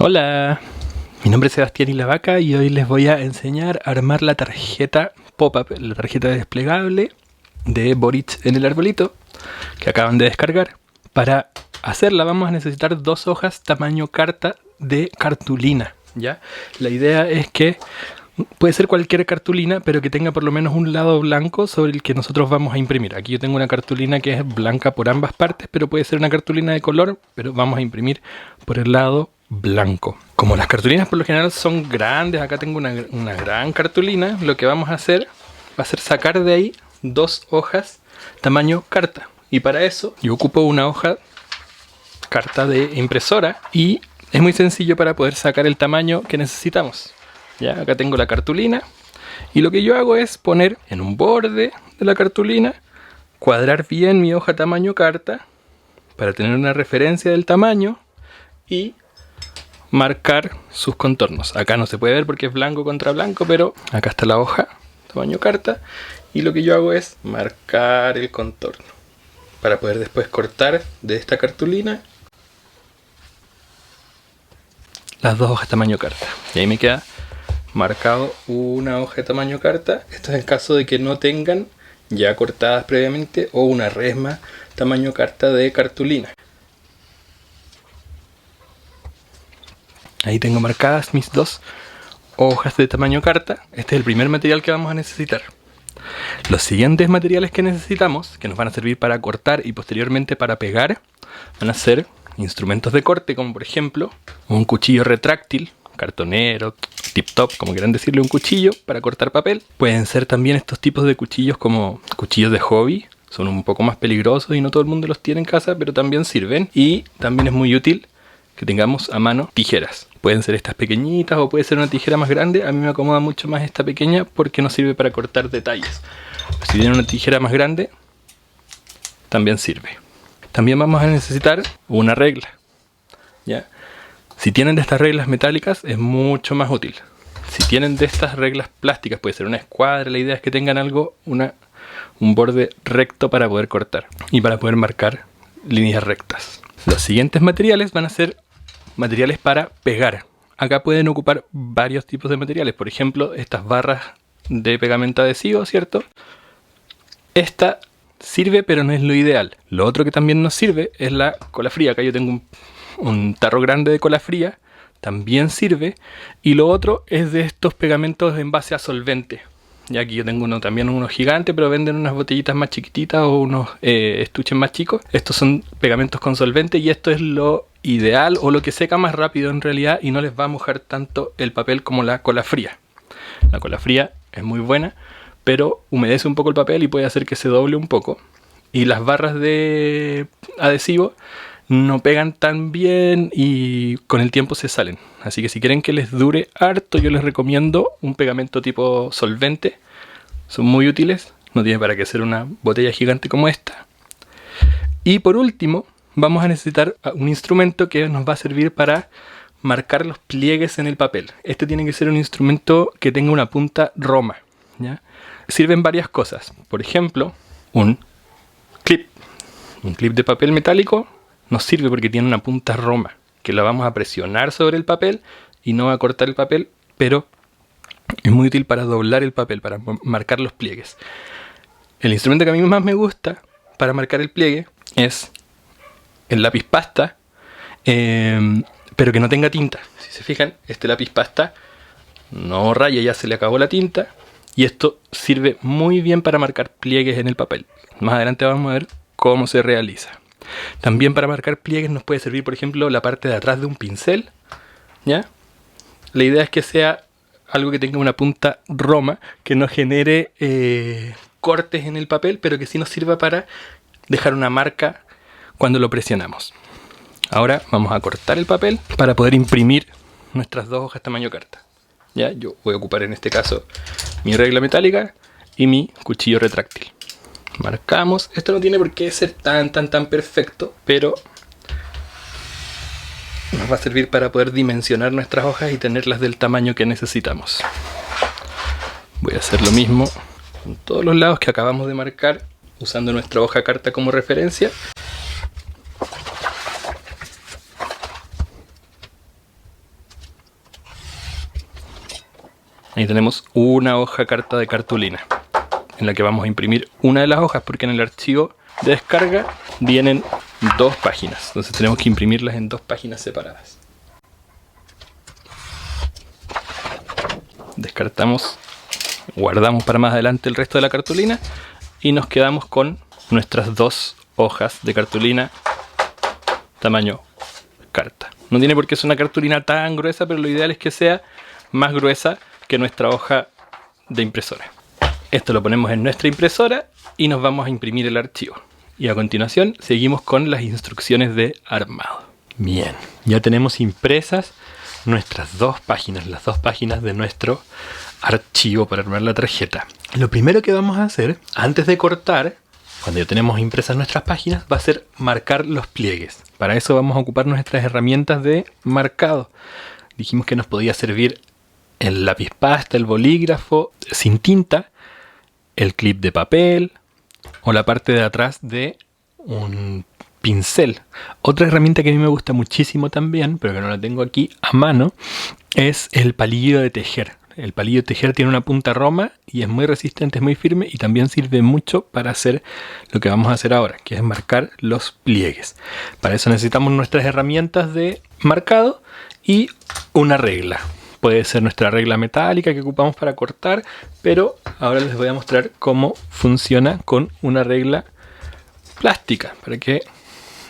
Hola, mi nombre es Sebastián Ilavaca y hoy les voy a enseñar a armar la tarjeta pop-up, la tarjeta desplegable de Boric en el arbolito que acaban de descargar. Para hacerla vamos a necesitar 2 hojas tamaño carta de cartulina, ¿ya? La idea es que puede ser cualquier cartulina, pero que tenga por lo menos un lado blanco sobre el que nosotros vamos a imprimir. Aquí yo tengo una cartulina que es blanca por ambas partes, pero puede ser una cartulina de color, pero vamos a imprimir por el lado blanco. Como las cartulinas por lo general son grandes, acá tengo una gran cartulina, lo que vamos a hacer va a ser sacar de ahí 2 hojas tamaño carta. Y para eso yo ocupo una hoja carta de impresora y es muy sencillo para poder sacar el tamaño que necesitamos. Ya, acá tengo la cartulina y lo que yo hago es poner en un borde de la cartulina, cuadrar bien mi hoja tamaño carta para tener una referencia del tamaño y marcar sus contornos. Acá no se puede ver porque es blanco contra blanco, pero acá está la hoja tamaño carta y lo que yo hago es marcar el contorno para poder después cortar de esta cartulina las 2 hojas tamaño carta y ahí me queda marcado una hoja de tamaño carta. Esto es en caso de que no tengan ya cortadas previamente o una resma tamaño carta de cartulina. Ahí tengo marcadas mis 2 hojas de tamaño carta. Este es el primer material que vamos a necesitar. Los siguientes materiales que necesitamos, que nos van a servir para cortar y posteriormente para pegar, van a ser instrumentos de corte, como por ejemplo un cuchillo retráctil, cartonero, tip top, como quieran decirle, un cuchillo para cortar papel. Pueden ser también estos tipos de cuchillos como cuchillos de hobby. Son un poco más peligrosos y no todo el mundo los tiene en casa, pero también sirven. Y también es muy útil que tengamos a mano tijeras. Pueden ser estas pequeñitas o puede ser una tijera más grande. A mí me acomoda mucho más esta pequeña porque nos sirve para cortar detalles. Si tienen una tijera más grande, también sirve. También vamos a necesitar una regla, ¿ya? Si tienen de estas reglas metálicas es mucho más útil. Si tienen de estas reglas plásticas, puede ser una escuadra, la idea es que tengan algo, un borde recto para poder cortar y para poder marcar líneas rectas. Los siguientes materiales van a ser materiales para pegar. Acá pueden ocupar varios tipos de materiales, por ejemplo, estas barras de pegamento adhesivo, ¿cierto? Esta sirve, pero no es lo ideal. Lo otro que también nos sirve es la cola fría. Acá yo tengo un tarro grande de cola fría, también sirve. Y lo otro es de estos pegamentos en base a solvente. Y aquí yo tengo también uno gigante, pero venden unas botellitas más chiquititas o unos estuches más chicos. Estos son pegamentos con solvente y esto es lo ideal o lo que seca más rápido en realidad y no les va a mojar tanto el papel como la cola fría. La cola fría es muy buena, pero humedece un poco el papel y puede hacer que se doble un poco. Y las barras de adhesivo no pegan tan bien y con el tiempo se salen. Así que si quieren que les dure harto, yo les recomiendo un pegamento tipo solvente. Son muy útiles, no tiene para qué ser una botella gigante como esta. Y por último, vamos a necesitar un instrumento que nos va a servir para marcar los pliegues en el papel. Este tiene que ser un instrumento que tenga una punta roma, ¿ya? Sirven varias cosas. Por ejemplo, un clip de papel metálico nos sirve porque tiene una punta roma que la vamos a presionar sobre el papel y no va a cortar el papel, pero es muy útil para doblar el papel, para marcar los pliegues. El instrumento que a mí más me gusta para marcar el pliegue es el lápiz pasta, pero que no tenga tinta. Si se fijan, este lápiz pasta no raya, ya se le acabó la tinta y esto sirve muy bien para marcar pliegues en el papel. Más adelante vamos a ver cómo se realiza. También para marcar pliegues nos puede servir, por ejemplo, la parte de atrás de un pincel, ¿ya? La idea es que sea algo que tenga una punta roma, que no genere cortes en el papel, pero que sí nos sirva para dejar una marca cuando lo presionamos. Ahora vamos a cortar el papel para poder imprimir nuestras 2 hojas tamaño carta. ¿Ya? Yo voy a ocupar en este caso mi regla metálica y mi cuchillo retráctil. Marcamos. Esto no tiene por qué ser tan perfecto, pero nos va a servir para poder dimensionar nuestras hojas y tenerlas del tamaño que necesitamos. Voy a hacer lo mismo en todos los lados que acabamos de marcar usando nuestra hoja carta como referencia. Ahí tenemos una hoja carta de cartulina en la que vamos a imprimir una de las hojas, porque en el archivo de descarga vienen 2 páginas, entonces tenemos que imprimirlas en 2 páginas separadas. Descartamos, guardamos para más adelante el resto de la cartulina y nos quedamos con nuestras 2 hojas de cartulina tamaño carta. No tiene por qué ser una cartulina tan gruesa, pero lo ideal es que sea más gruesa que nuestra hoja de impresora. Esto lo ponemos en nuestra impresora y nos vamos a imprimir el archivo. Y a continuación seguimos con las instrucciones de armado. Bien, ya tenemos impresas nuestras 2 páginas, las 2 páginas de nuestro archivo para armar la tarjeta. Lo primero que vamos a hacer antes de cortar, cuando ya tenemos impresas nuestras páginas, va a ser marcar los pliegues. Para eso vamos a ocupar nuestras herramientas de marcado. Dijimos que nos podía servir el lápiz pasta, el bolígrafo sin tinta, el clip de papel o la parte de atrás de un pincel. Otra herramienta que a mí me gusta muchísimo también, pero que no la tengo aquí a mano, es el palillo de tejer. El palillo de tejer tiene una punta roma y es muy resistente, es muy firme y también sirve mucho para hacer lo que vamos a hacer ahora, que es marcar los pliegues. Para eso necesitamos nuestras herramientas de marcado y una regla. Puede ser nuestra regla metálica que ocupamos para cortar, pero ahora les voy a mostrar cómo funciona con una regla plástica, para que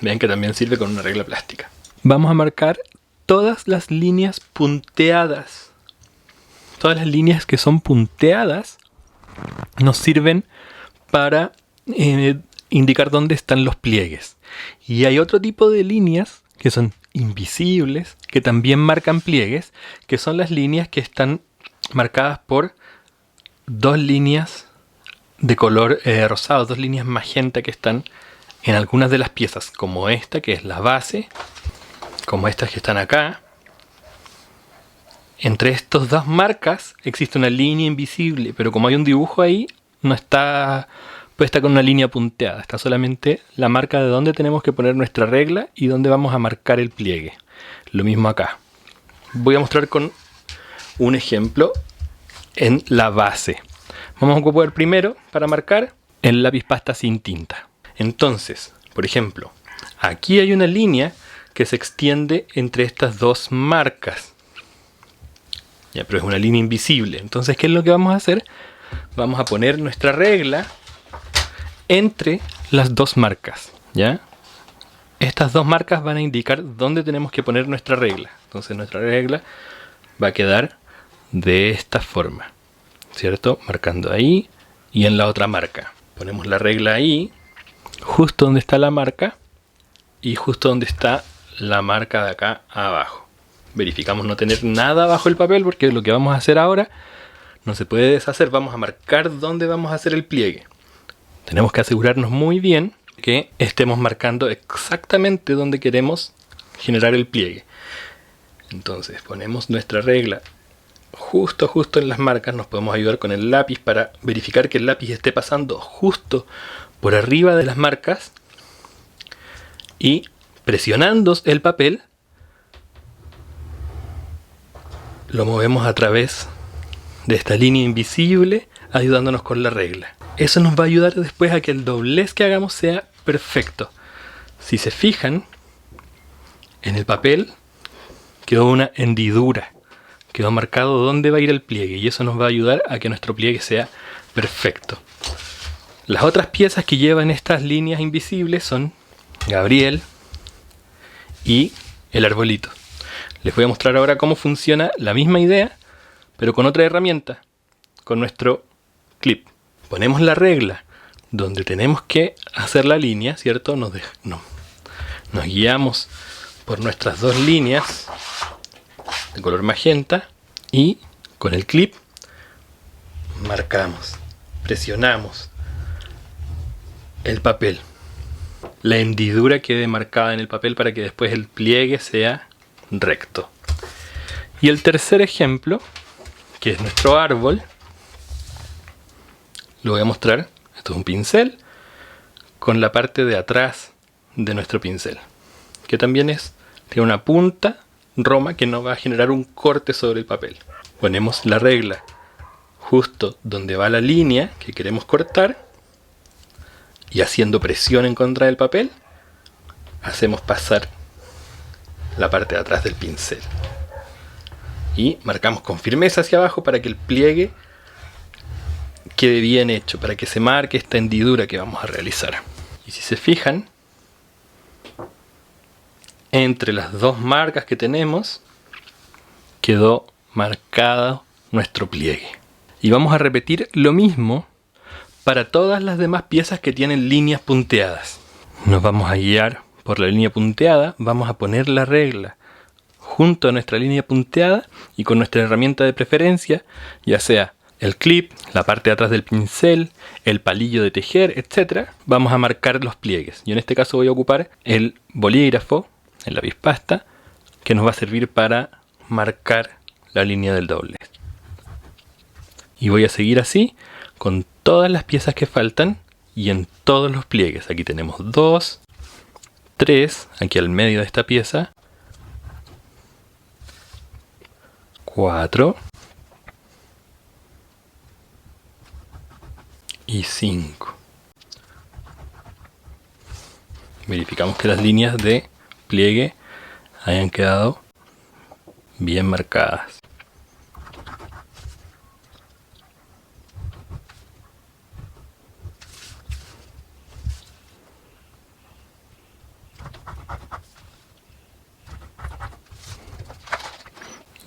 vean que también sirve con una regla plástica. Vamos a marcar todas las líneas punteadas. Todas las líneas que son punteadas nos sirven para indicar dónde están los pliegues. Y hay otro tipo de líneas que son invisibles, que también marcan pliegues, que son las líneas que están marcadas por 2 líneas de color rosado, 2 líneas magenta que están en algunas de las piezas, como esta que es la base, como estas que están acá. Entre estas 2 marcas existe una línea invisible, pero como hay un dibujo ahí, no está puesta con una línea punteada. Está solamente la marca de dónde tenemos que poner nuestra regla y dónde vamos a marcar el pliegue. Lo mismo acá. Voy a mostrar con un ejemplo en la base. Vamos a ocupar primero para marcar el lápiz pasta sin tinta. Entonces, por ejemplo, aquí hay una línea que se extiende entre estas 2 marcas. Ya, pero es una línea invisible. Entonces, ¿qué es lo que vamos a hacer? Vamos a poner nuestra regla entre las 2 marcas. ¿Ya? Estas 2 marcas van a indicar dónde tenemos que poner nuestra regla. Entonces, nuestra regla va a quedar de esta forma, ¿cierto? Marcando ahí y en la otra marca. Ponemos la regla ahí, justo donde está la marca y justo donde está la marca de acá abajo. Verificamos no tener nada bajo el papel porque lo que vamos a hacer ahora no se puede deshacer. Vamos a marcar dónde vamos a hacer el pliegue. Tenemos que asegurarnos muy bien que estemos marcando exactamente donde queremos generar el pliegue. Entonces ponemos nuestra regla justo en las marcas. Nos podemos ayudar con el lápiz para verificar que el lápiz esté pasando justo por arriba de las marcas y presionando el papel lo movemos a través de esta línea invisible, ayudándonos con la regla. Eso nos va a ayudar después a que el doblez que hagamos sea perfecto. Si se fijan, en el papel quedó una hendidura, quedó marcado dónde va a ir el pliegue y eso nos va a ayudar a que nuestro pliegue sea perfecto. Las otras piezas que llevan estas líneas invisibles son Gabriel y el arbolito. Les voy a mostrar ahora cómo funciona la misma idea, pero con otra herramienta, con nuestro clip. Ponemos la regla donde tenemos que hacer la línea, ¿cierto? Nos guiamos por nuestras 2 líneas de color magenta y con el clip marcamos, presionamos el papel. La hendidura quede marcada en el papel para que después el pliegue sea recto. Y el tercer ejemplo, que es nuestro árbol, lo voy a mostrar. Esto es un pincel con la parte de atrás de nuestro pincel, que también tiene una punta roma que no va a generar un corte sobre el papel. Ponemos la regla justo donde va la línea que queremos cortar y haciendo presión en contra del papel, hacemos pasar la parte de atrás del pincel. Y marcamos con firmeza hacia abajo para que el pliegue quede bien hecho, para que se marque esta hendidura que vamos a realizar. Y si se fijan, entre las dos marcas que tenemos, quedó marcado nuestro pliegue. Y vamos a repetir lo mismo para todas las demás piezas que tienen líneas punteadas. Nos vamos a guiar por la línea punteada, vamos a poner la regla junto a nuestra línea punteada y con nuestra herramienta de preferencia, ya sea el clip, la parte de atrás del pincel, el palillo de tejer, etc., vamos a marcar los pliegues. Yo en este caso voy a ocupar el bolígrafo, el lápiz pasta, que nos va a servir para marcar la línea del doblez. Y voy a seguir así con todas las piezas que faltan y en todos los pliegues. Aquí tenemos 2, 3, aquí al medio de esta pieza, 4 y 5. Verificamos que las líneas de pliegue hayan quedado bien marcadas.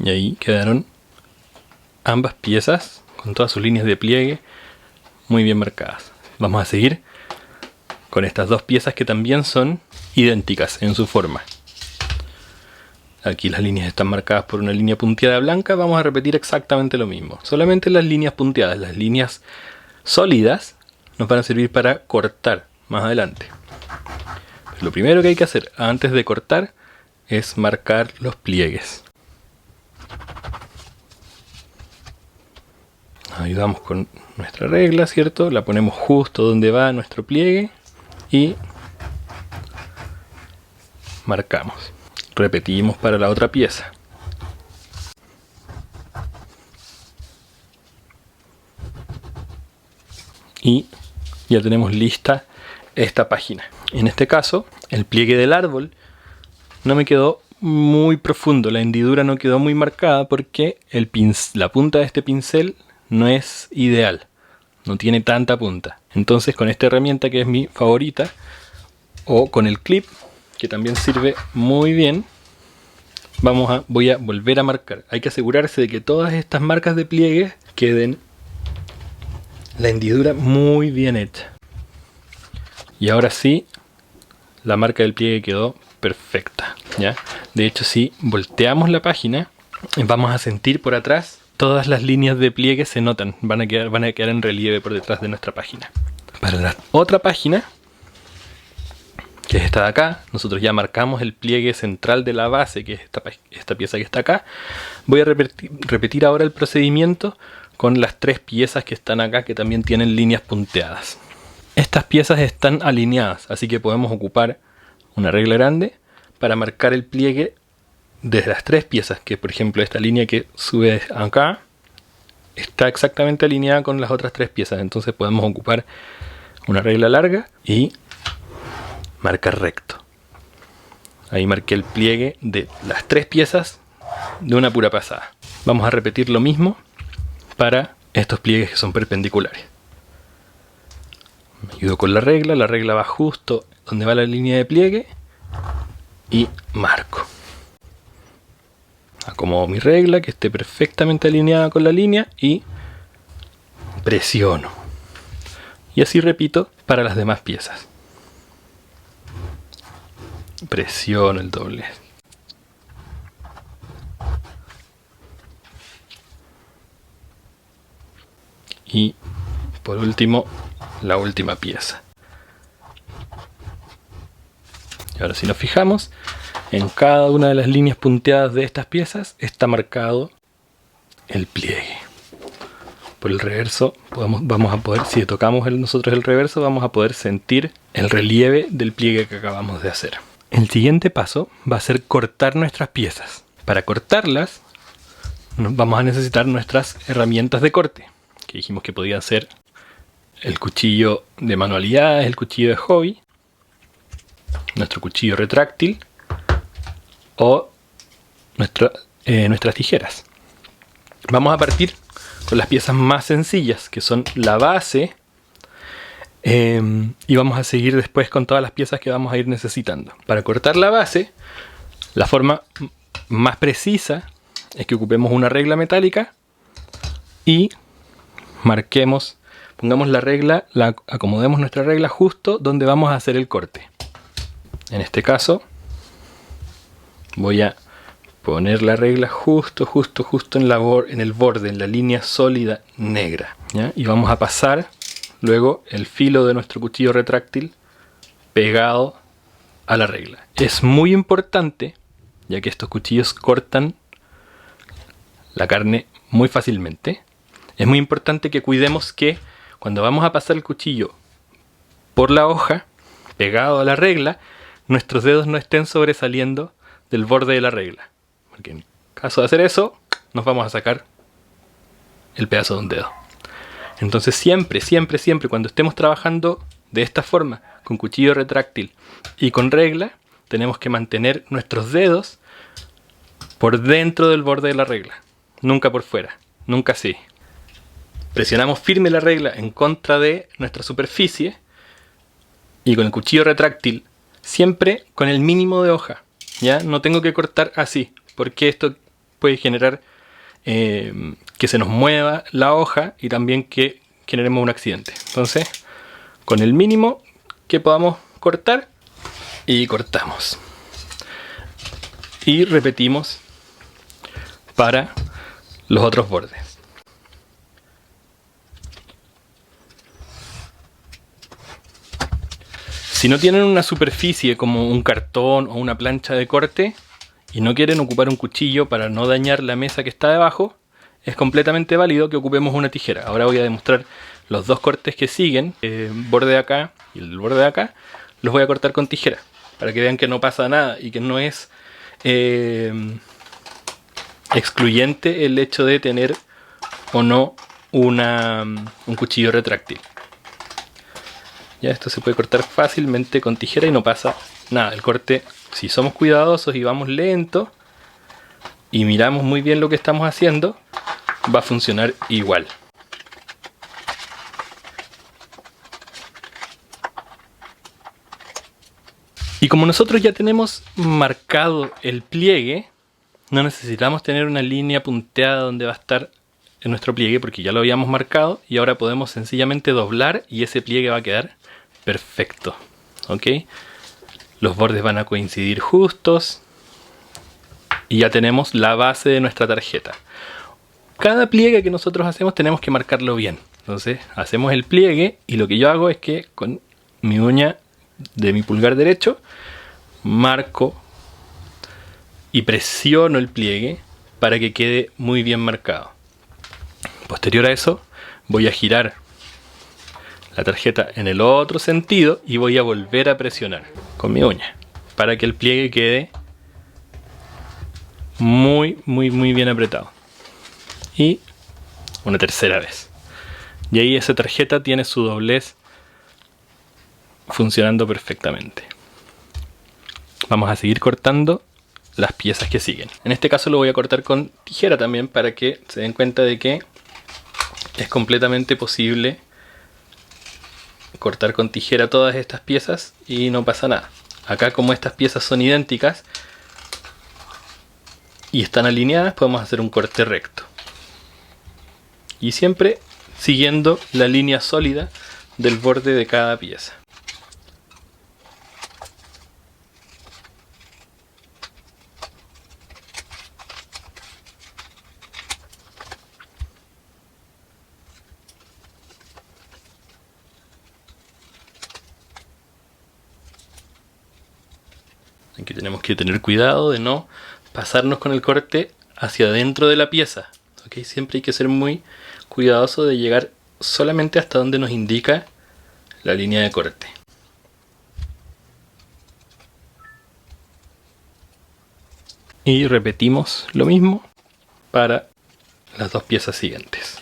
Y ahí quedaron ambas piezas con todas sus líneas de pliegue muy bien marcadas. Vamos a seguir con estas dos piezas que también son idénticas en su forma. Aquí las líneas están marcadas por una línea punteada blanca. Vamos a repetir exactamente lo mismo. Solamente las líneas punteadas, las líneas sólidas, nos van a servir para cortar más adelante. Pero lo primero que hay que hacer antes de cortar es marcar los pliegues. Nos ayudamos con nuestra regla, ¿cierto? La ponemos justo donde va nuestro pliegue y marcamos. Repetimos para la otra pieza. Y ya tenemos lista esta página. En este caso, el pliegue del árbol no me quedó muy profundo, la hendidura no quedó muy marcada porque la punta de este pincel no es ideal, no tiene tanta punta. Entonces con esta herramienta que es mi favorita, o con el clip, que también sirve muy bien, voy a volver a marcar. Hay que asegurarse de que todas estas marcas de pliegue queden la hendidura muy bien hecha. Y ahora sí, la marca del pliegue quedó perfecta, ¿ya? De hecho, si volteamos la página, vamos a sentir por atrás todas las líneas de pliegue se notan, van a quedar en relieve por detrás de nuestra página. Para la otra página, que es esta de acá, nosotros ya marcamos el pliegue central de la base, que es esta pieza que está acá. Voy a repetir ahora el procedimiento con las tres piezas que están acá, que también tienen líneas punteadas. Estas piezas están alineadas, así que podemos ocupar una regla grande para marcar el pliegue de las tres piezas, que por ejemplo esta línea que sube acá está exactamente alineada con las otras tres piezas. Entonces podemos ocupar una regla larga y marcar recto. Ahí marqué el pliegue de las tres piezas de una pura pasada. Vamos a repetir lo mismo para estos pliegues que son perpendiculares. Me ayudo con la regla va justo donde va la línea de pliegue y marco. Acomodo mi regla que esté perfectamente alineada con la línea y presiono. Y así repito para las demás piezas. Presiono el doblez. Y por último, la última pieza. Y ahora si nos fijamos, en cada una de las líneas punteadas de estas piezas está marcado el pliegue. Por el reverso vamos a poder, si tocamos nosotros el reverso, vamos a poder sentir el relieve del pliegue que acabamos de hacer. El siguiente paso va a ser cortar nuestras piezas. Para cortarlas vamos a necesitar nuestras herramientas de corte, que dijimos que podían ser el cuchillo de manualidades, el cuchillo de hobby, nuestro cuchillo retráctil o nuestras tijeras. Vamos a partir con las piezas más sencillas, que son la base, y vamos a seguir después con todas las piezas que vamos a ir necesitando. Para cortar la base, la forma más precisa es que ocupemos una regla metálica y pongamos la regla, acomodemos nuestra regla justo donde vamos a hacer el corte. En este caso voy a poner la regla justo en el borde, en la línea sólida negra, ¿ya? Y vamos a pasar luego el filo de nuestro cuchillo retráctil pegado a la regla. Es muy importante, ya que estos cuchillos cortan la carne muy fácilmente. Es muy importante que cuidemos que cuando vamos a pasar el cuchillo por la hoja, pegado a la regla, nuestros dedos no estén sobresaliendo del borde de la regla. Porque en caso de hacer eso, nos vamos a sacar el pedazo de un dedo. Entonces siempre cuando estemos trabajando de esta forma, con cuchillo retráctil y con regla, tenemos que mantener nuestros dedos por dentro del borde de la regla. Nunca por fuera, nunca así. Presionamos firme la regla en contra de nuestra superficie y con el cuchillo retráctil siempre con el mínimo de hoja. ¿Ya? No tengo que cortar así, porque esto puede generar que se nos mueva la hoja y también que generemos un accidente. Entonces, con el mínimo que podamos cortar, y cortamos. Y repetimos para los otros bordes. Si no tienen una superficie como un cartón o una plancha de corte y no quieren ocupar un cuchillo para no dañar la mesa que está debajo, es completamente válido que ocupemos una tijera. Ahora voy a demostrar los dos cortes que siguen, el borde de acá y el borde de acá, los voy a cortar con tijera para que vean que no pasa nada y que no es excluyente el hecho de tener o no un cuchillo retráctil. Ya esto se puede cortar fácilmente con tijera y no pasa nada. El corte, si somos cuidadosos y vamos lento y miramos muy bien lo que estamos haciendo, va a funcionar igual. Y como nosotros ya tenemos marcado el pliegue, no necesitamos tener una línea punteada donde va a estar en nuestro pliegue, porque ya lo habíamos marcado y ahora podemos sencillamente doblar y ese pliegue va a quedar perfecto. ¿Ok? Los bordes van a coincidir justos y ya tenemos la base de nuestra tarjeta. Cada pliegue que nosotros hacemos tenemos que marcarlo bien. Entonces hacemos el pliegue y lo que yo hago es que con mi uña de mi pulgar derecho marco y presiono el pliegue para que quede muy bien marcado. Posterior a eso voy a girar la tarjeta en el otro sentido y voy a volver a presionar con mi uña para que el pliegue quede muy bien apretado. Y una tercera vez. Y ahí esa tarjeta tiene su doblez funcionando perfectamente. Vamos a seguir cortando las piezas que siguen. En este caso lo voy a cortar con tijera también para que se den cuenta de que es completamente posible cortar con tijera todas estas piezas y no pasa nada. Acá, como estas piezas son idénticas y están alineadas, podemos hacer un corte recto. Y siempre siguiendo la línea sólida del borde de cada pieza. Aquí tenemos que tener cuidado de no pasarnos con el corte hacia adentro de la pieza. ¿Okay? Siempre hay que ser muy cuidadoso de llegar solamente hasta donde nos indica la línea de corte. Y repetimos lo mismo para las dos piezas siguientes.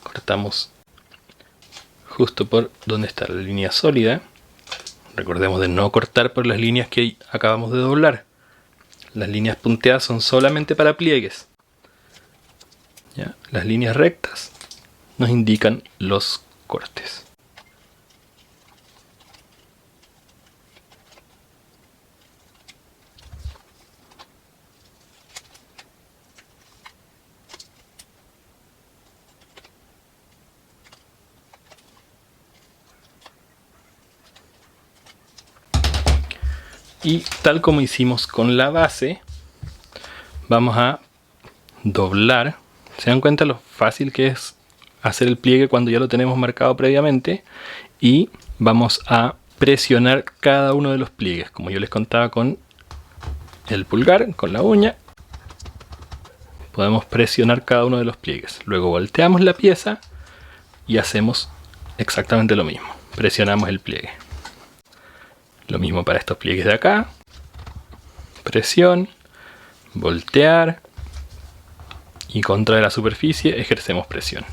Cortamos justo por donde está la línea sólida. Recordemos de no cortar por las líneas que acabamos de doblar. Las líneas punteadas son solamente para pliegues. ¿Ya? Las líneas rectas nos indican los cortes. Y tal como hicimos con la base, vamos a doblar. ¿Se dan cuenta lo fácil que es hacer el pliegue cuando ya lo tenemos marcado previamente? Y vamos a presionar cada uno de los pliegues, como yo les contaba con el pulgar, con la uña. Podemos presionar cada uno de los pliegues. Luego volteamos la pieza y hacemos exactamente lo mismo. Presionamos el pliegue. Lo mismo para estos pliegues de acá. Presión, voltear y contra la superficie ejercemos presión.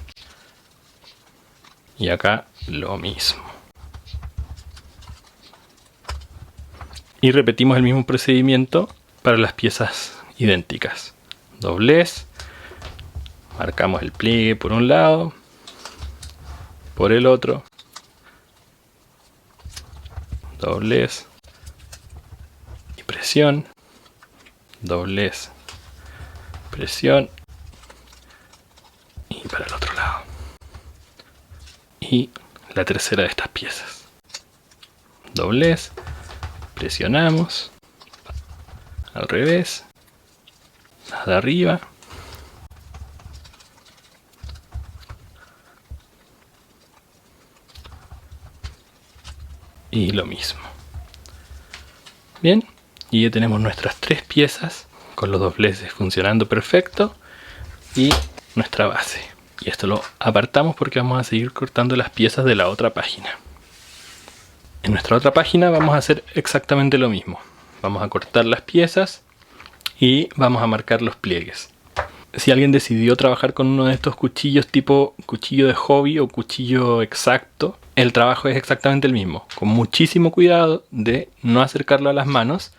Y acá lo mismo. Y repetimos el mismo procedimiento para las piezas idénticas. Doblez, marcamos el pliegue por un lado, por el otro. Doblez y presión, doblez, presión y para el otro lado. Y la tercera de estas piezas. Doblez, presionamos, al revés, las de arriba. Y lo mismo. Bien, y ya tenemos nuestras tres piezas con los dobleces funcionando perfecto y nuestra base. Y esto lo apartamos porque vamos a seguir cortando las piezas de la otra página. En nuestra otra página vamos a hacer exactamente lo mismo. Vamos a cortar las piezas y vamos a marcar los pliegues. Si alguien decidió trabajar con uno de estos cuchillos tipo cuchillo de hobby o cuchillo exacto, el trabajo es exactamente el mismo. Con muchísimo cuidado de no acercarlo a las manos,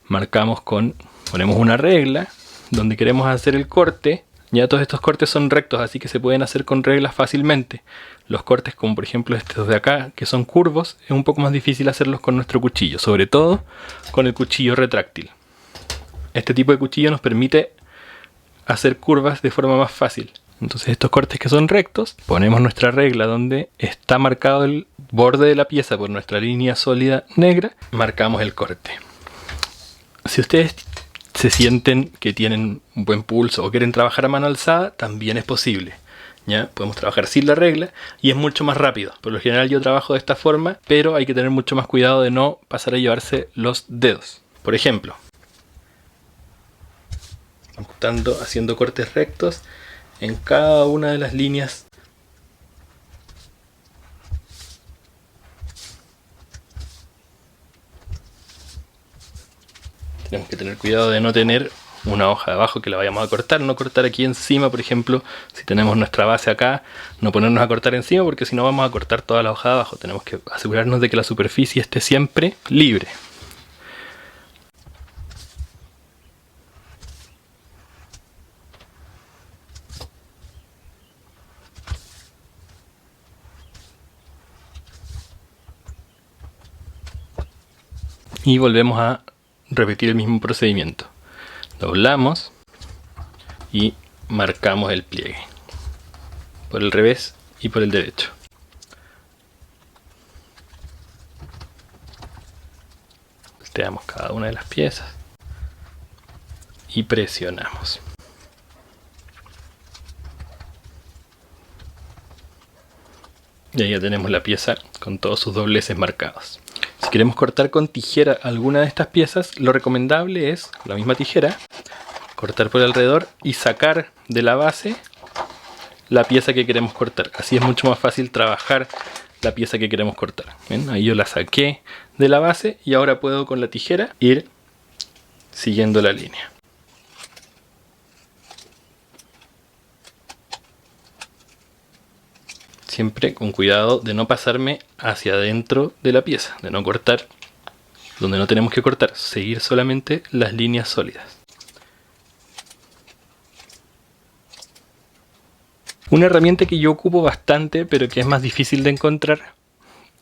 ponemos una regla donde queremos hacer el corte. Ya todos estos cortes son rectos, así que se pueden hacer con reglas fácilmente. Los cortes como por ejemplo estos de acá, que son curvos, es un poco más difícil hacerlos con nuestro cuchillo, sobre todo con el cuchillo retráctil. Este tipo de cuchillo nos permite hacer curvas de forma más fácil. Entonces estos cortes que son rectos, ponemos nuestra regla donde está marcado el borde de la pieza por nuestra línea sólida negra, marcamos el corte. Si ustedes se sienten que tienen un buen pulso o quieren trabajar a mano alzada, también es posible. ¿Ya? Podemos trabajar sin la regla y es mucho más rápido. Por lo general yo trabajo de esta forma, pero hay que tener mucho más cuidado de no pasar a llevarse los dedos. Por ejemplo, haciendo cortes rectos en cada una de las líneas. Tenemos que tener cuidado de no tener una hoja de abajo que la vayamos a cortar, no cortar aquí encima, por ejemplo, si tenemos nuestra base acá, no ponernos a cortar encima porque si no vamos a cortar toda la hoja de abajo. Tenemos que asegurarnos de que la superficie esté siempre libre. Y volvemos a repetir el mismo procedimiento. Doblamos y marcamos el pliegue por el revés y por el derecho. Volteamos cada una de las piezas y presionamos. Y ahí ya tenemos la pieza con todos sus dobleces marcados. Si queremos cortar con tijera alguna de estas piezas, lo recomendable es, con la misma tijera, cortar por alrededor y sacar de la base la pieza que queremos cortar. Así es mucho más fácil trabajar la pieza que queremos cortar. ¿Ven? Ahí yo la saqué de la base y ahora puedo con la tijera ir siguiendo la línea. Siempre con cuidado de no pasarme hacia adentro de la pieza, de no cortar donde no tenemos que cortar, seguir solamente las líneas sólidas. Una herramienta que yo ocupo bastante, pero que es más difícil de encontrar,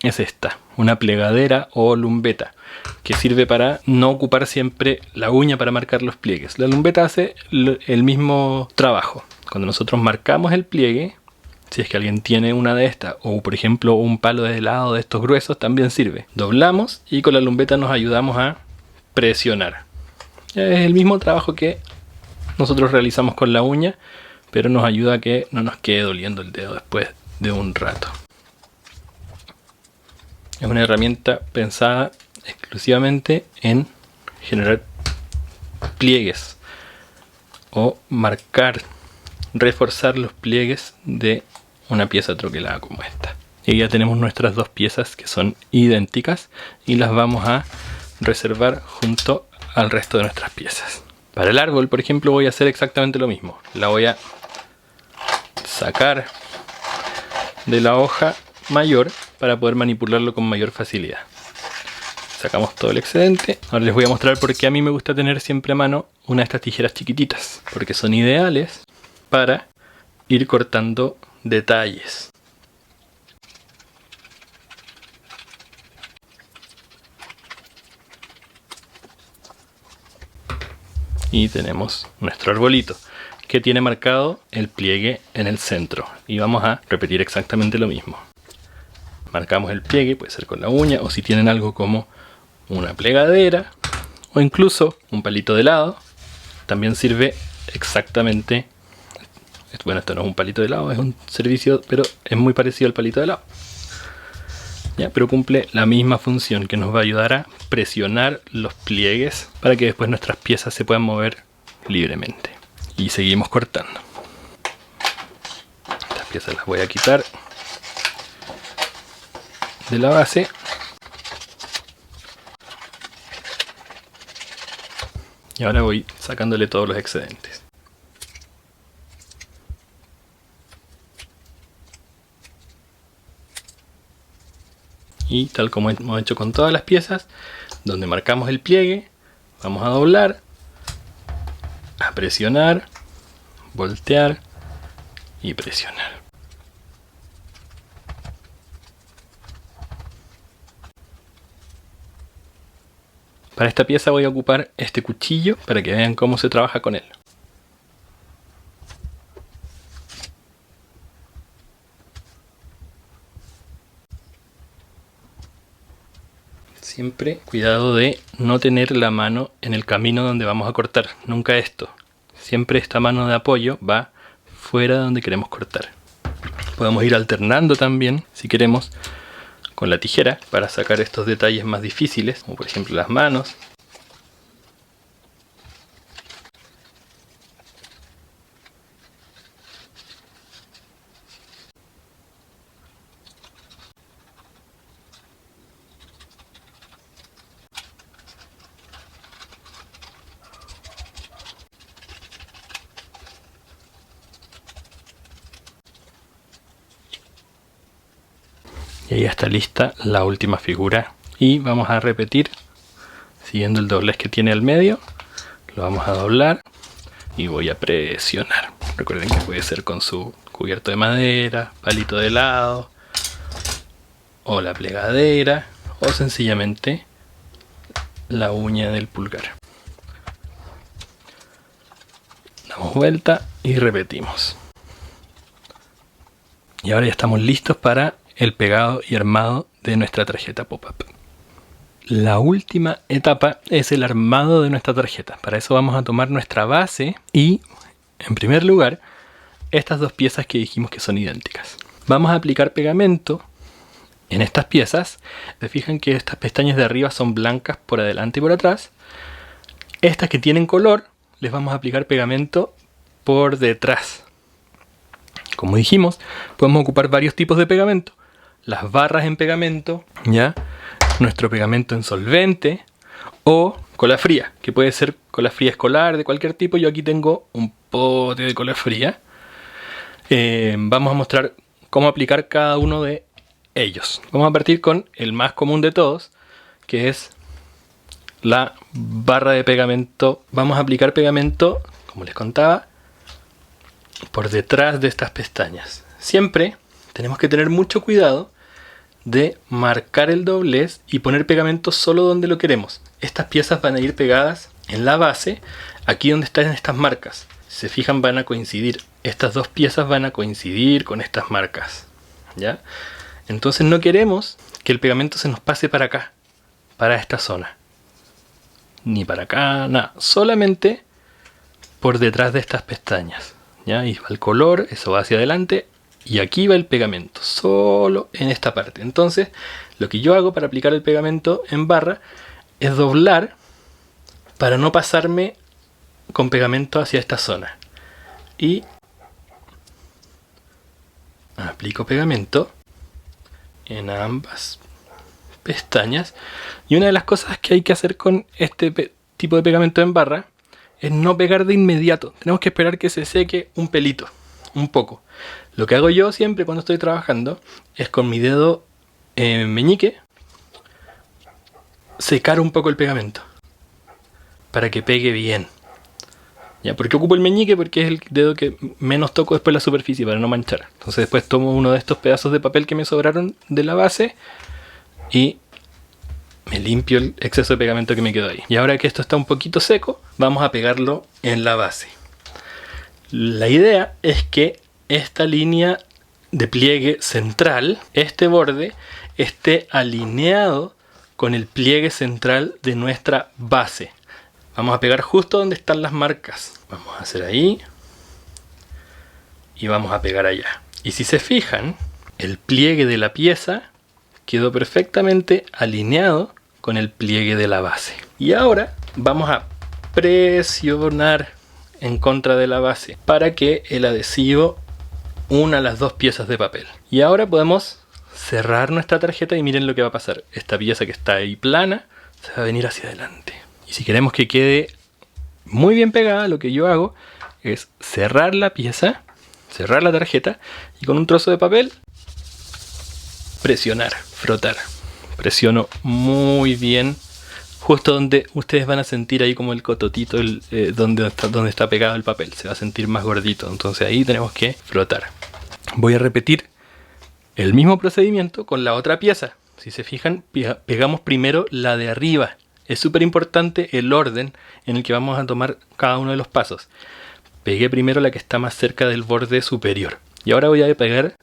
es esta, una plegadera o lumbeta, que sirve para no ocupar siempre la uña para marcar los pliegues. La lumbeta hace el mismo trabajo. Cuando nosotros marcamos el pliegue, si es que alguien tiene una de estas, o por ejemplo un palo de helado de estos gruesos, también sirve. Doblamos y con la lumbeta nos ayudamos a presionar. Es el mismo trabajo que nosotros realizamos con la uña, pero nos ayuda a que no nos quede doliendo el dedo después de un rato. Es una herramienta pensada exclusivamente en generar pliegues o marcar, reforzar los pliegues de una pieza troquelada como esta. Y ya tenemos nuestras dos piezas que son idénticas y las vamos a reservar junto al resto de nuestras piezas. Para el árbol, por ejemplo, voy a hacer exactamente lo mismo. La voy a sacar de la hoja mayor para poder manipularlo con mayor facilidad. Sacamos todo el excedente. Ahora les voy a mostrar por qué a mí me gusta tener siempre a mano una de estas tijeras chiquititas, porque son ideales para ir cortando detalles. Y tenemos nuestro arbolito que tiene marcado el pliegue en el centro, y vamos a repetir exactamente lo mismo. Marcamos el pliegue, puede ser con la uña, o si tienen algo como una plegadera o incluso un palito de helado, también sirve exactamente. Bueno, esto no es un palito de helado, es un servicio, pero es muy parecido al palito de helado. ¿Ya? Pero cumple la misma función, que nos va a ayudar a presionar los pliegues para que después nuestras piezas se puedan mover libremente. Y seguimos cortando. Estas piezas las voy a quitar de la base. Y ahora voy sacándole todos los excedentes. Y tal como hemos hecho con todas las piezas, donde marcamos el pliegue, vamos a doblar, a presionar, voltear y presionar. Para esta pieza voy a ocupar este cuchillo para que vean cómo se trabaja con él. Siempre cuidado de no tener la mano en el camino donde vamos a cortar, nunca esto. Siempre esta mano de apoyo va fuera de donde queremos cortar. Podemos ir alternando también, si queremos, con la tijera para sacar estos detalles más difíciles, como por ejemplo las manos. Y ahí está lista la última figura. Y vamos a repetir, siguiendo el doblez que tiene al medio. Lo vamos a doblar y voy a presionar. Recuerden que puede ser con su cubierto de madera, palito de helado, o la plegadera, o sencillamente la uña del pulgar. Damos vuelta y repetimos. Y ahora ya estamos listos para el pegado y armado de nuestra tarjeta pop-up. La última etapa es el armado de nuestra tarjeta. Para eso vamos a tomar nuestra base y, en primer lugar, estas dos piezas que dijimos que son idénticas. Vamos a aplicar pegamento en estas piezas. Se fijan que estas pestañas de arriba son blancas por adelante y por atrás. Estas que tienen color, les vamos a aplicar pegamento por detrás. Como dijimos, podemos ocupar varios tipos de pegamento. Las barras en pegamento, ¿ya? Nuestro pegamento en solvente o cola fría, que puede ser cola fría escolar de cualquier tipo. Yo aquí tengo un pote de cola fría. Vamos a mostrar cómo aplicar cada uno de ellos. Vamos a partir con el más común de todos, que es la barra de pegamento. Vamos a aplicar pegamento, como les contaba, por detrás de estas pestañas. Siempre tenemos que tener mucho cuidado de marcar el doblez y poner pegamento solo donde lo queremos. Estas piezas van a ir pegadas en la base, aquí donde están estas marcas. Si se fijan, van a coincidir. Estas dos piezas van a coincidir con estas marcas, ¿ya? Entonces no queremos que el pegamento se nos pase para acá, para esta zona. Ni para acá, nada. Solamente por detrás de estas pestañas, ¿ya? Ahí va el color, eso va hacia adelante. Y aquí va el pegamento, solo en esta parte. Entonces, lo que yo hago para aplicar el pegamento en barra es doblar para no pasarme con pegamento hacia esta zona. Y aplico pegamento en ambas pestañas. Y una de las cosas que hay que hacer con este tipo de pegamento en barra es no pegar de inmediato. Tenemos que esperar que se seque un pelito, un poco. Lo que hago yo siempre cuando estoy trabajando es con mi dedo meñique secar un poco el pegamento para que pegue bien. ¿Ya? ¿Por qué ocupo el meñique? Porque es el dedo que menos toco después la superficie para no manchar. Entonces después tomo uno de estos pedazos de papel que me sobraron de la base y me limpio el exceso de pegamento que me quedó ahí. Y ahora que esto está un poquito seco, vamos a pegarlo en la base. La idea es que esta línea de pliegue central, este borde, esté alineado con el pliegue central de nuestra base. Vamos a pegar justo donde están las marcas. Vamos a hacer ahí y vamos a pegar allá. Y si se fijan, el pliegue de la pieza quedó perfectamente alineado con el pliegue de la base. Y ahora vamos a presionar en contra de la base para que el adhesivo una las dos piezas de papel. Y ahora podemos cerrar nuestra tarjeta y miren lo que va a pasar. Esta pieza que está ahí plana se va a venir hacia adelante. Y si queremos que quede muy bien pegada, lo que yo hago es cerrar la pieza, cerrar la tarjeta y con un trozo de papel presionar, frotar. Presiono muy bien justo donde ustedes van a sentir ahí como el cototito, donde está pegado el papel. Se va a sentir más gordito, entonces ahí tenemos que frotar. Voy a repetir el mismo procedimiento con la otra pieza. Si se fijan, pegamos primero la de arriba. Es súper importante el orden en el que vamos a tomar cada uno de los pasos. Pegué primero la que está más cerca del borde superior. Y ahora voy a pegar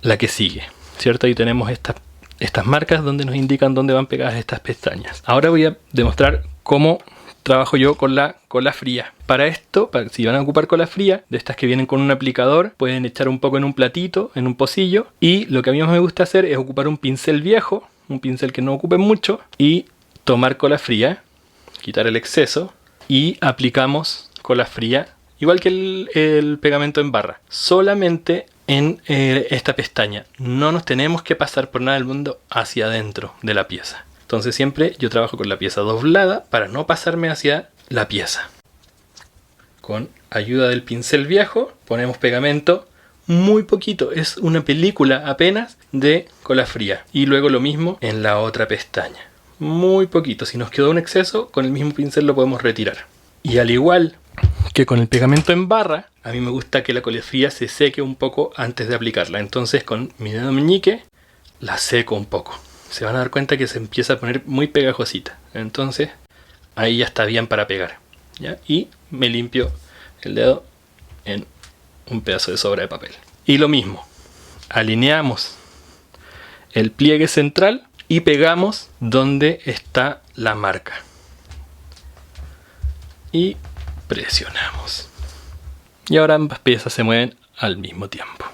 la que sigue, ¿cierto? Ahí tenemos estas marcas donde nos indican dónde van pegadas estas pestañas. Ahora voy a demostrar cómo trabajo yo con la cola fría. Para esto, si van a ocupar cola fría, de estas que vienen con un aplicador, pueden echar un poco en un platito, en un pocillo. Y lo que a mí más me gusta hacer es ocupar un pincel viejo, un pincel que no ocupe mucho, y tomar cola fría, quitar el exceso, y aplicamos cola fría, igual que el pegamento en barra, solamente en esta pestaña. No nos tenemos que pasar por nada del mundo hacia adentro de la pieza. Entonces siempre yo trabajo con la pieza doblada para no pasarme hacia la pieza. Con ayuda del pincel viejo ponemos pegamento muy poquito, es una película apenas de cola fría. Y luego lo mismo en la otra pestaña. Muy poquito, si nos quedó un exceso, con el mismo pincel lo podemos retirar. Y al igual que con el pegamento en barra, a mí me gusta que la cola fría se seque un poco antes de aplicarla. Entonces con mi dedo meñique la seco un poco. Se van a dar cuenta que se empieza a poner muy pegajosita. Entonces ahí ya está bien para pegar, ¿ya? Y me limpio el dedo en un pedazo de sobra de papel. Y lo mismo, alineamos el pliegue central y pegamos donde está la marca. Y presionamos. Y ahora ambas piezas se mueven al mismo tiempo.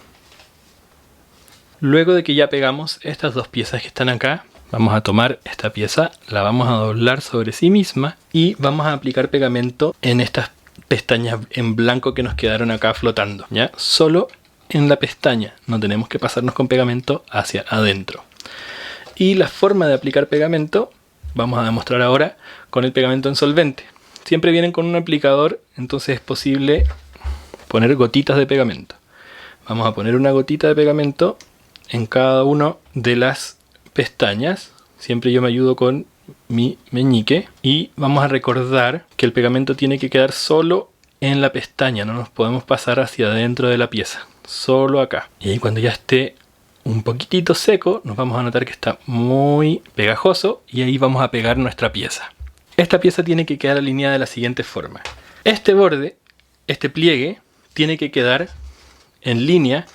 Luego de que ya pegamos estas dos piezas que están acá, vamos a tomar esta pieza, la vamos a doblar sobre sí misma y vamos a aplicar pegamento en estas pestañas en blanco que nos quedaron acá flotando, ¿ya? Solo en la pestaña, no tenemos que pasarnos con pegamento hacia adentro. Y la forma de aplicar pegamento vamos a demostrar ahora con el pegamento en solvente. Siempre vienen con un aplicador, entonces es posible poner gotitas de pegamento. Vamos a poner una gotita de pegamento en cada una de las pestañas. Siempre yo me ayudo con mi meñique. Y vamos a recordar que el pegamento tiene que quedar solo en la pestaña. No nos podemos pasar hacia adentro de la pieza. Solo acá. Y ahí cuando ya esté un poquitito seco, nos vamos a notar que está muy pegajoso. Y ahí vamos a pegar nuestra pieza. Esta pieza tiene que quedar alineada de la siguiente forma. Este borde, este pliegue, tiene que quedar en línea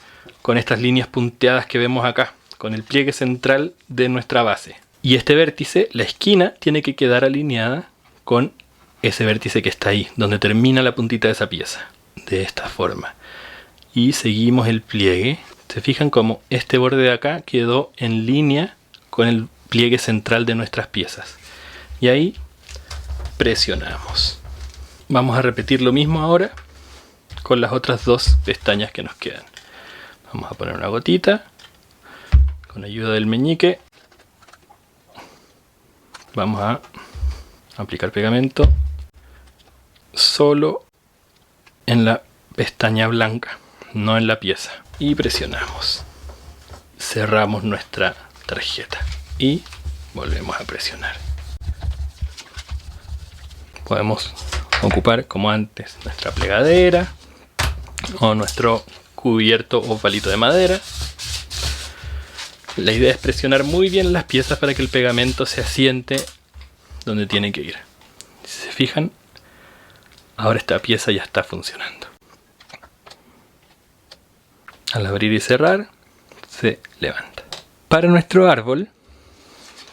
con estas líneas punteadas que vemos acá, con el pliegue central de nuestra base. Y este vértice, la esquina, tiene que quedar alineada con ese vértice que está ahí, donde termina la puntita de esa pieza. De esta forma. Y seguimos el pliegue. Se fijan cómo este borde de acá quedó en línea con el pliegue central de nuestras piezas. Y ahí presionamos. Vamos a repetir lo mismo ahora con las otras dos pestañas que nos quedan. Vamos a poner una gotita con ayuda del meñique. Vamos a aplicar pegamento solo en la pestaña blanca, no en la pieza. Y presionamos. Cerramos nuestra tarjeta y volvemos a presionar. Podemos ocupar, como antes, nuestra plegadera o nuestro cubierto o palito de madera. La idea es presionar muy bien las piezas para que el pegamento se asiente donde tiene que ir. Si se fijan, ahora esta pieza ya está funcionando. Al abrir y cerrar, se levanta. Para nuestro árbol,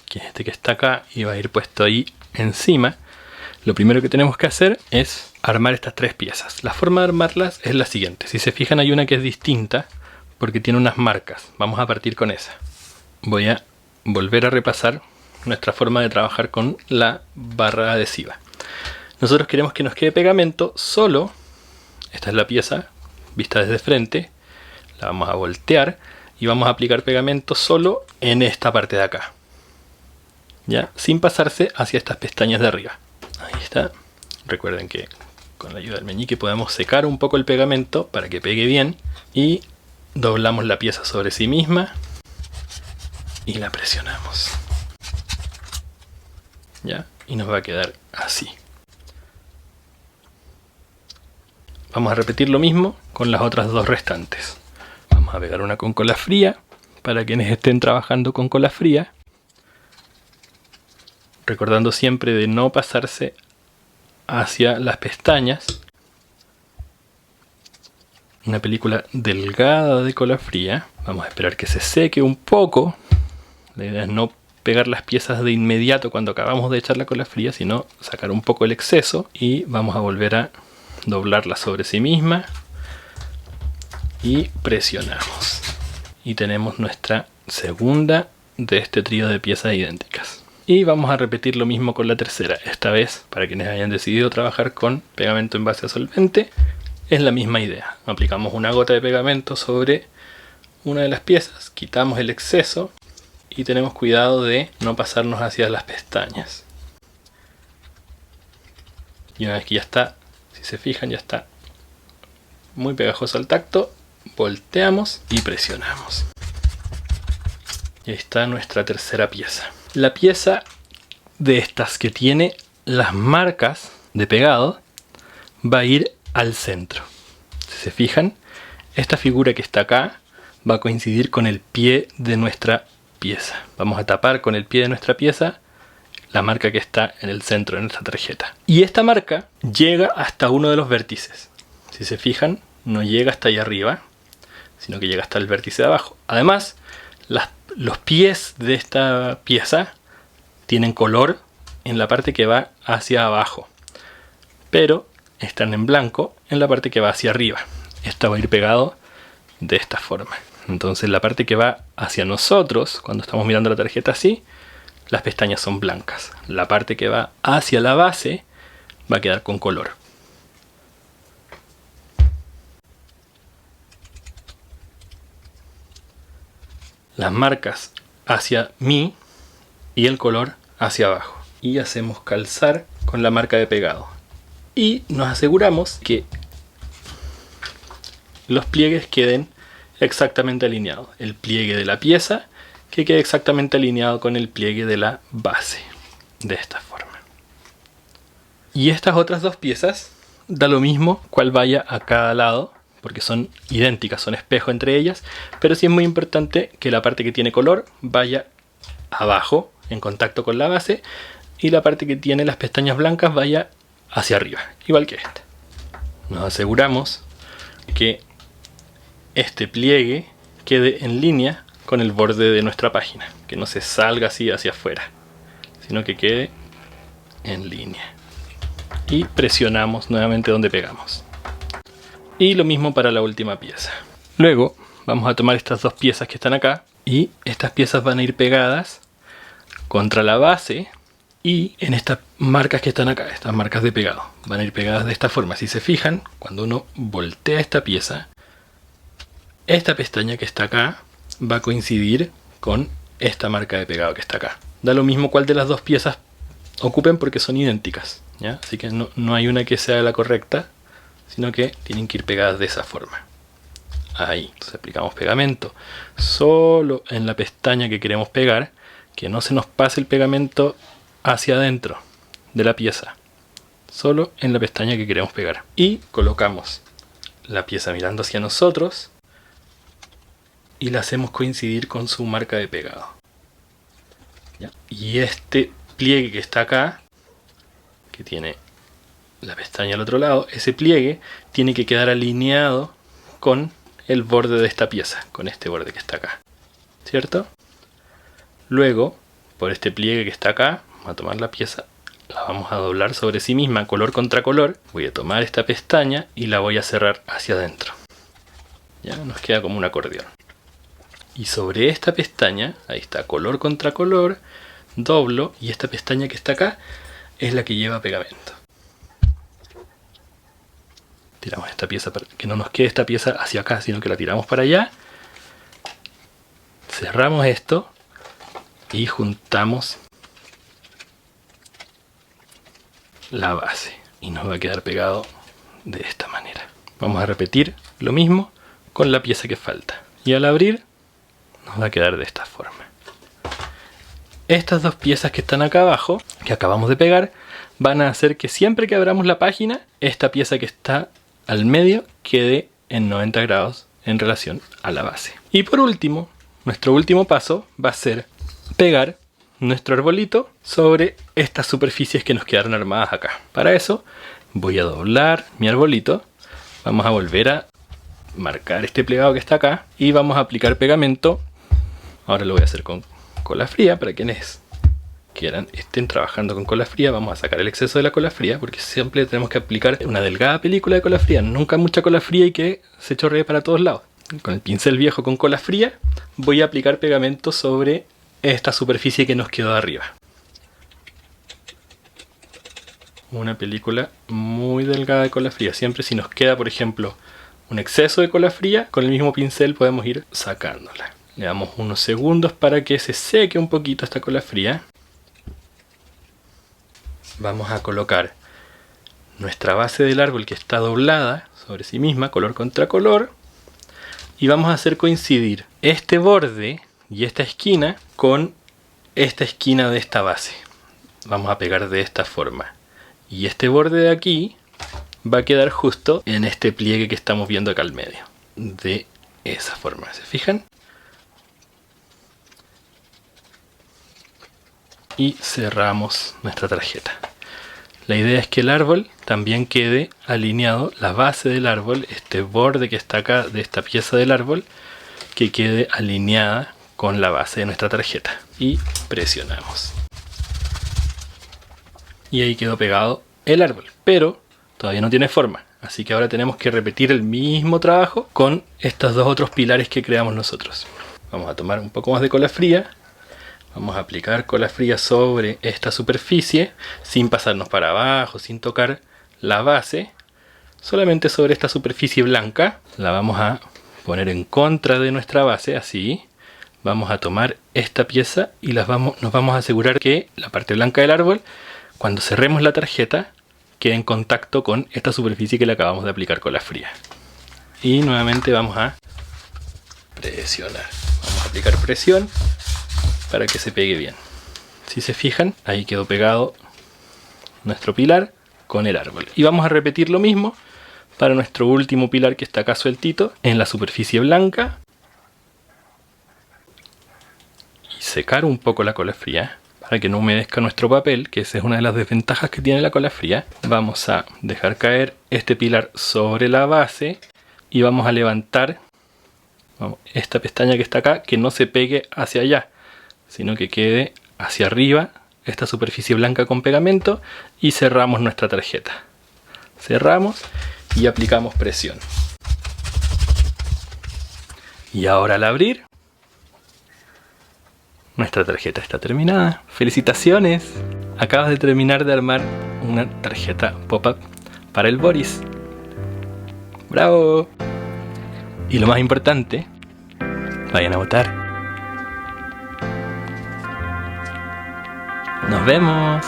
que es este que está acá y va a ir puesto ahí encima, lo primero que tenemos que hacer es armar estas tres piezas. La forma de armarlas es la siguiente. Si se fijan, hay una que es distinta porque tiene unas marcas. Vamos a partir con esa. Voy a volver a repasar nuestra forma de trabajar con la barra adhesiva. Nosotros queremos que nos quede pegamento solo. Esta es la pieza vista desde frente. La vamos a voltear y vamos a aplicar pegamento solo en esta parte de acá, ¿ya? Sin pasarse hacia estas pestañas de arriba. Ahí está. Recuerden que con la ayuda del meñique podemos secar un poco el pegamento para que pegue bien. Y doblamos la pieza sobre sí misma y la presionamos, ¿ya? Y nos va a quedar así. Vamos a repetir lo mismo con las otras dos restantes. Vamos a pegar una con cola fría para quienes estén trabajando con cola fría. Recordando siempre de no pasarse hacia las pestañas. Una película delgada de cola fría. Vamos a esperar que se seque un poco. La idea es no pegar las piezas de inmediato cuando acabamos de echar la cola fría, sino sacar un poco el exceso. Y vamos a volver a doblarla sobre sí misma. Y presionamos. Y tenemos nuestra segunda de este trío de piezas idénticas. Y vamos a repetir lo mismo con la tercera. Esta vez, para quienes hayan decidido trabajar con pegamento en base a solvente, es la misma idea. Aplicamos una gota de pegamento sobre una de las piezas, quitamos el exceso y tenemos cuidado de no pasarnos hacia las pestañas. Y una vez que ya está, si se fijan, ya está muy pegajoso al tacto, volteamos y presionamos. Y ahí está nuestra tercera pieza. La pieza de estas que tiene las marcas de pegado va a ir al centro. Si se fijan, esta figura que está acá va a coincidir con el pie de nuestra pieza. Vamos a tapar con el pie de nuestra pieza la marca que está en el centro de nuestra tarjeta. Y esta marca llega hasta uno de los vértices. Si se fijan, no llega hasta allá arriba, sino que llega hasta el vértice de abajo. Además, los pies de esta pieza tienen color en la parte que va hacia abajo, pero están en blanco en la parte que va hacia arriba. Esto va a ir pegado de esta forma. Entonces la parte que va hacia nosotros, cuando estamos mirando la tarjeta así, las pestañas son blancas. La parte que va hacia la base va a quedar con color. Las marcas hacia mí y el color hacia abajo. Y hacemos calzar con la marca de pegado. Y nos aseguramos que los pliegues queden exactamente alineado. El pliegue de la pieza que quede exactamente alineado con el pliegue de la base. De esta forma. Y estas otras dos piezas, da lo mismo cuál vaya a cada lado, porque son idénticas, son espejo entre ellas, pero sí es muy importante que la parte que tiene color vaya abajo, en contacto con la base, y la parte que tiene las pestañas blancas vaya hacia arriba, igual que esta. Nos aseguramos que este pliegue quede en línea con el borde de nuestra página, que no se salga así hacia afuera, sino que quede en línea. Y presionamos nuevamente donde pegamos. Y lo mismo para la última pieza. Luego vamos a tomar estas dos piezas que están acá, y estas piezas van a ir pegadas contra la base y en estas marcas que están acá, estas marcas de pegado, van a ir pegadas de esta forma. Si se fijan, cuando uno voltea esta pieza, esta pestaña que está acá va a coincidir con esta marca de pegado que está acá. Da lo mismo cuál de las dos piezas ocupen porque son idénticas, ¿ya? Así que no hay una que sea la correcta, sino que tienen que ir pegadas de esa forma. Ahí, entonces aplicamos pegamento solo en la pestaña que queremos pegar, que no se nos pase el pegamento hacia adentro de la pieza, solo en la pestaña que queremos pegar. Y colocamos la pieza mirando hacia nosotros y la hacemos coincidir con su marca de pegado. ¿Ya? Y este pliegue que está acá, que tiene la pestaña al otro lado, ese pliegue tiene que quedar alineado con el borde de esta pieza, con este borde que está acá, ¿cierto? Luego, por este pliegue que está acá, vamos a tomar la pieza, la vamos a doblar sobre sí misma, color contra color. Voy a tomar esta pestaña y la voy a cerrar hacia adentro. Ya nos queda como un acordeón. Y sobre esta pestaña, ahí está, color contra color, doblo, y esta pestaña que está acá es la que lleva pegamento. Tiramos esta pieza para que no nos quede esta pieza hacia acá, sino que la tiramos para allá. Cerramos esto y juntamos la base. Y nos va a quedar pegado de esta manera. Vamos a repetir lo mismo con la pieza que falta. Y al abrir nos va a quedar de esta forma. Estas dos piezas que están acá abajo, que acabamos de pegar, van a hacer que siempre que abramos la página, esta pieza que está al medio quede en 90 grados en relación a la base. Y por último, nuestro último paso va a ser pegar nuestro arbolito sobre estas superficies que nos quedaron armadas acá. Para eso voy a doblar mi arbolito, vamos a volver a marcar este plegado que está acá y vamos a aplicar pegamento. Ahora lo voy a hacer con cola fría para quienes estén trabajando con cola fría. Vamos a sacar el exceso de la cola fría porque siempre tenemos que aplicar una delgada película de cola fría, nunca mucha cola fría y que se chorree para todos lados. Con el pincel viejo con cola fría voy a aplicar pegamento sobre esta superficie que nos quedó arriba. Una película muy delgada de cola fría. Siempre si nos queda, por ejemplo, un exceso de cola fría, con el mismo pincel podemos ir sacándola. Le damos unos segundos para que se seque un poquito esta cola fría. Vamos a colocar nuestra base del árbol que está doblada sobre sí misma, color contra color, y vamos a hacer coincidir este borde y esta esquina con esta esquina de esta base. Vamos a pegar de esta forma, y este borde de aquí va a quedar justo en este pliegue que estamos viendo acá al medio, de esa forma. ¿Se fijan? Y cerramos nuestra tarjeta. La idea es que el árbol también quede alineado, la base del árbol, este borde que está acá de esta pieza del árbol, que quede alineada con la base de nuestra tarjeta. Y presionamos. Y ahí quedó pegado el árbol, pero todavía no tiene forma. Así que ahora tenemos que repetir el mismo trabajo con estos dos otros pilares que creamos nosotros. Vamos a tomar un poco más de cola fría. Vamos a aplicar cola fría sobre esta superficie, sin pasarnos para abajo, sin tocar la base. Solamente sobre esta superficie blanca. La vamos a poner en contra de nuestra base, así. Vamos a tomar esta pieza y nos vamos a asegurar que la parte blanca del árbol, cuando cerremos la tarjeta, quede en contacto con esta superficie que le acabamos de aplicar cola fría. Y nuevamente vamos a presionar. Vamos a aplicar presión para que se pegue bien. Si se fijan, ahí quedó pegado nuestro pilar con el árbol. Y vamos a repetir lo mismo para nuestro último pilar que está acá sueltito en la superficie blanca. Y secar un poco la cola fría para que no humedezca nuestro papel, que esa es una de las desventajas que tiene la cola fría. Vamos a dejar caer este pilar sobre la base y vamos a levantar esta pestaña que está acá, que no se pegue hacia allá, sino que quede hacia arriba esta superficie blanca con pegamento, y cerramos nuestra tarjeta. Cerramos y aplicamos presión. Y ahora al abrir, nuestra tarjeta está terminada. ¡Felicitaciones! Acabas de terminar de armar una tarjeta pop-up para el Boris. ¡Bravo! Y lo más importante, vayan a votar. ¡Nos vemos!